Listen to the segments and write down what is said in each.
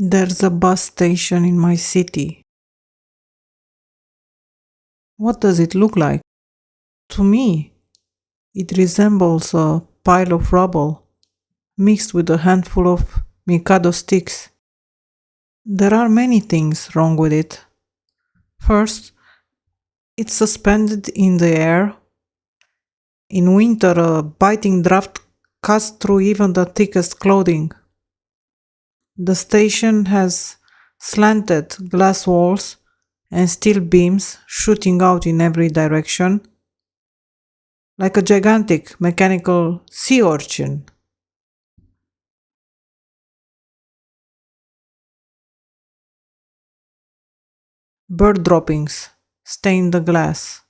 There's a bus station in my city. What does it look like? To me, it resembles a pile of rubble mixed with a handful of Mikado sticks. There are many things wrong with it. First, it's suspended in the air. In winter, a biting draft cuts through even the thickest clothing. The station has slanted glass walls and steel beams shooting out in every direction, like a gigantic mechanical sea urchin. Bird droppings stain the glass.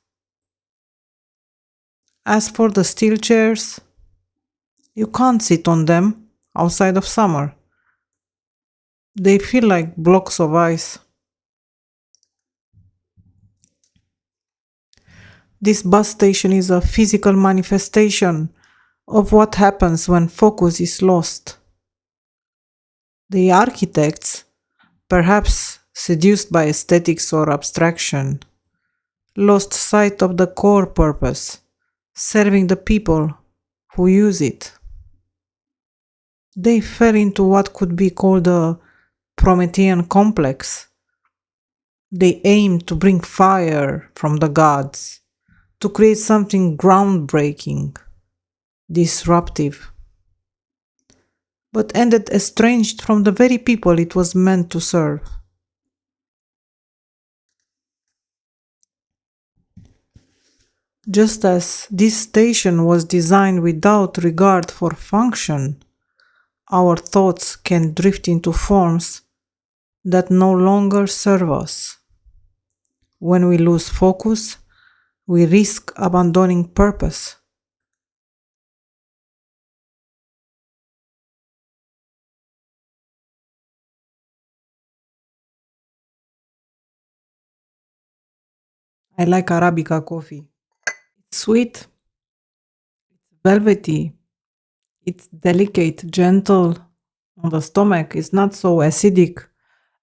As for the steel chairs, you can't sit on them outside of summer. They feel like blocks of ice. This bus station is a physical manifestation of what happens when focus is lost. The architects, perhaps seduced by aesthetics or abstraction, lost sight of the core purpose, serving the people who use it. They fell into what could be called a Promethean complex. They aimed to bring fire from the gods, to create something groundbreaking, disruptive, but ended estranged from the very people it was meant to serve. Just as this station was designed without regard for function, our thoughts can drift into forms that no longer serve us. When we lose focus, we risk abandoning purpose. I like Arabica coffee. It's sweet, velvety, it's delicate, gentle on the stomach. It's not so acidic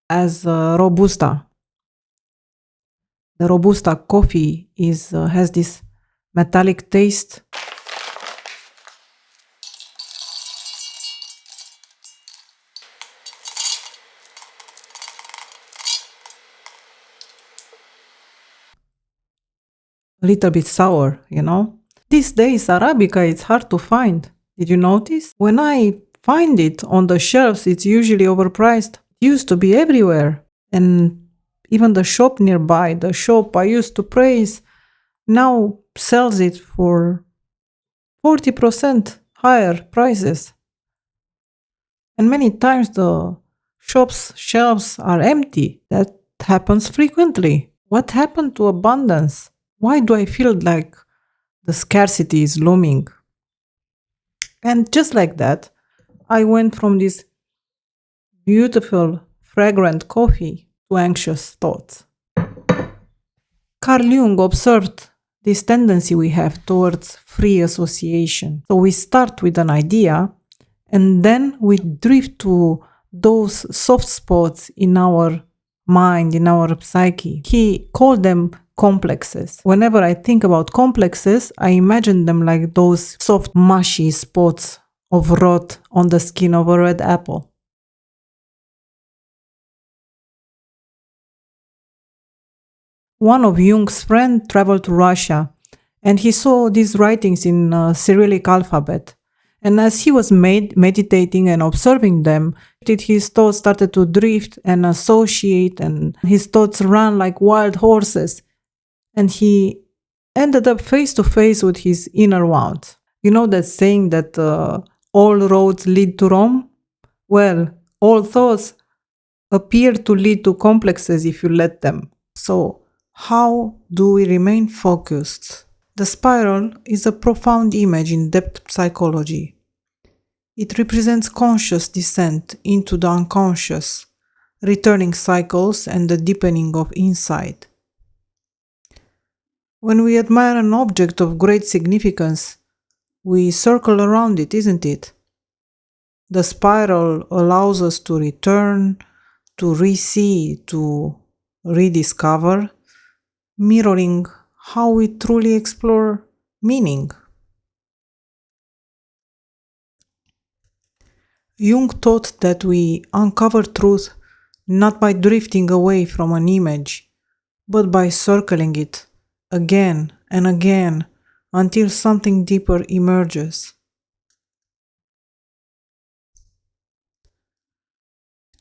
as Robusta. The Robusta coffee has this metallic taste. A little bit sour, you know? These days, Arabica is hard to find. Did you notice? When I find it on the shelves, it's usually overpriced. It used to be everywhere. And even the shop nearby, the shop I used to praise, now sells it for 40% higher prices. And many times the shop's shelves are empty. That happens frequently. What happened to abundance? Why do I feel like the scarcity is looming? And just like that, I went from this beautiful, fragrant coffee to anxious thoughts. Carl Jung observed this tendency we have towards free association. So we start with an idea and then we drift to those soft spots in our mind, in our psyche. He called them complexes. Whenever I think about complexes, I imagine them like those soft, mushy spots of rot on the skin of a red apple. One of Jung's friends traveled to Russia and he saw these writings in Cyrillic alphabet. And as he was meditating and observing them, his thoughts started to drift and associate, and his thoughts ran like wild horses. And he ended up face to face with his inner wound. You know that saying that all roads lead to Rome? Well, all thoughts appear to lead to complexes if you let them. So, how do we remain focused? The spiral is a profound image in depth psychology. It represents conscious descent into the unconscious, returning cycles and the deepening of insight. When we admire an object of great significance, we circle around it, isn't it? The spiral allows us to return, to re-see, to rediscover, mirroring how we truly explore meaning. Jung taught that we uncover truth not by drifting away from an image, but by circling it again and again until something deeper emerges.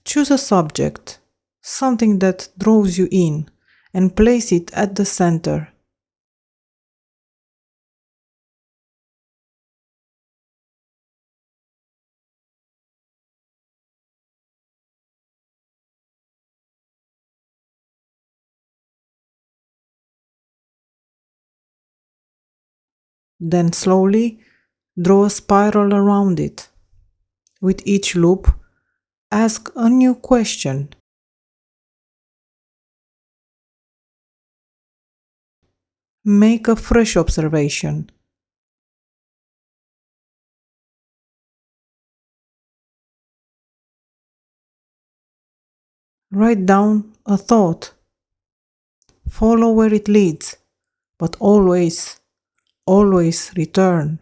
Choose a subject, something that draws you in, and place it at the center. Then slowly draw a spiral around it. With each loop, ask a new question. Make a fresh observation. Write down a thought. Follow where it leads, but always, always return.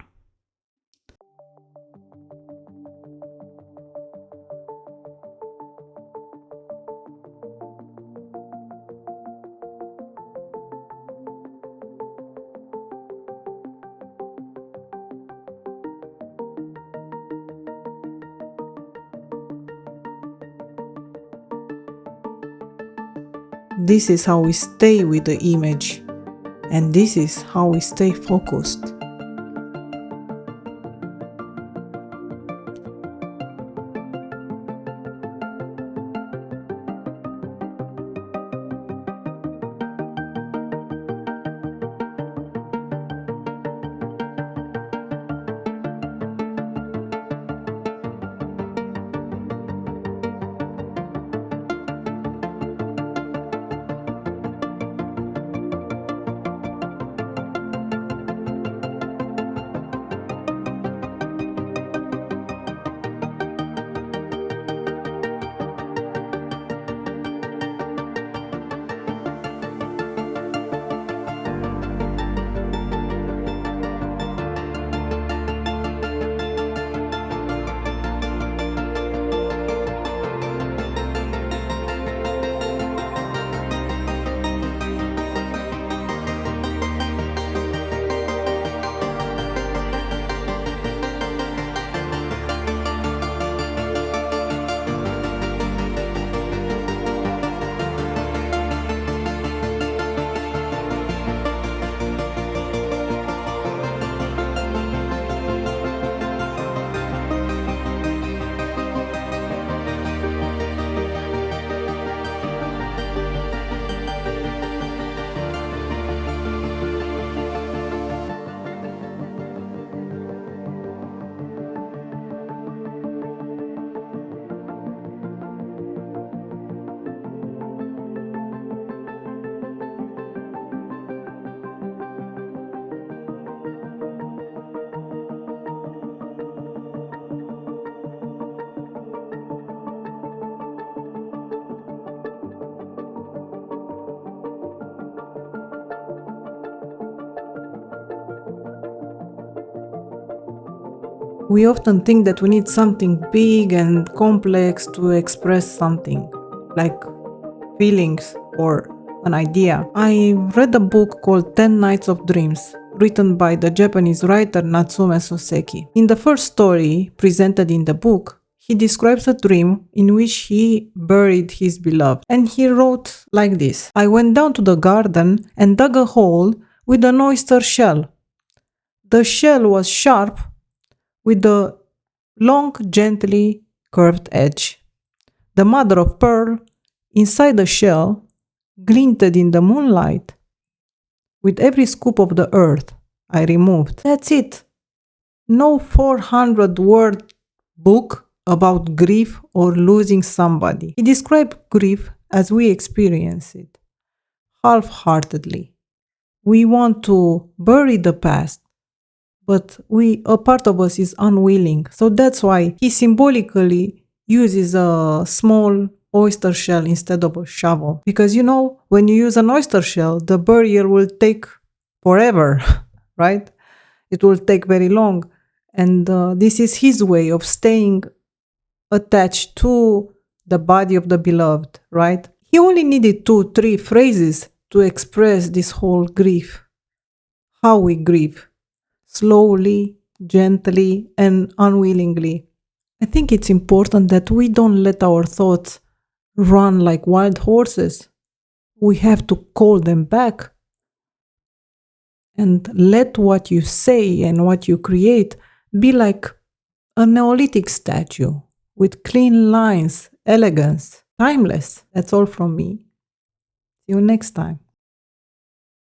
This is how we stay with the image, and this is how we stay focused. We often think that we need something big and complex to express something, like feelings or an idea. I read a book called 10 Nights of Dreams, written by the Japanese writer Natsume Soseki. In the first story presented in the book, he describes a dream in which he buried his beloved. And he wrote like this: I went down to the garden and dug a hole with an oyster shell. The shell was sharp with a long, gently curved edge. The mother of pearl inside the shell glinted in the moonlight. With every scoop of the earth I removed. That's it. No 400-word book about grief or losing somebody. He described grief as we experience it, half-heartedly. We want to bury the past, but a part of us is unwilling. So that's why he symbolically uses a small oyster shell instead of a shovel. Because when you use an oyster shell, the burial will take forever, right? It will take very long. And this is his way of staying attached to the body of the beloved, right? He only needed 2-3 phrases to express this whole grief. How we grieve. Slowly, gently, and unwillingly. I think it's important that we don't let our thoughts run like wild horses. We have to call them back and let what you say and what you create be like a Neolithic statue with clean lines, elegance, timeless. That's all from me. See you next time.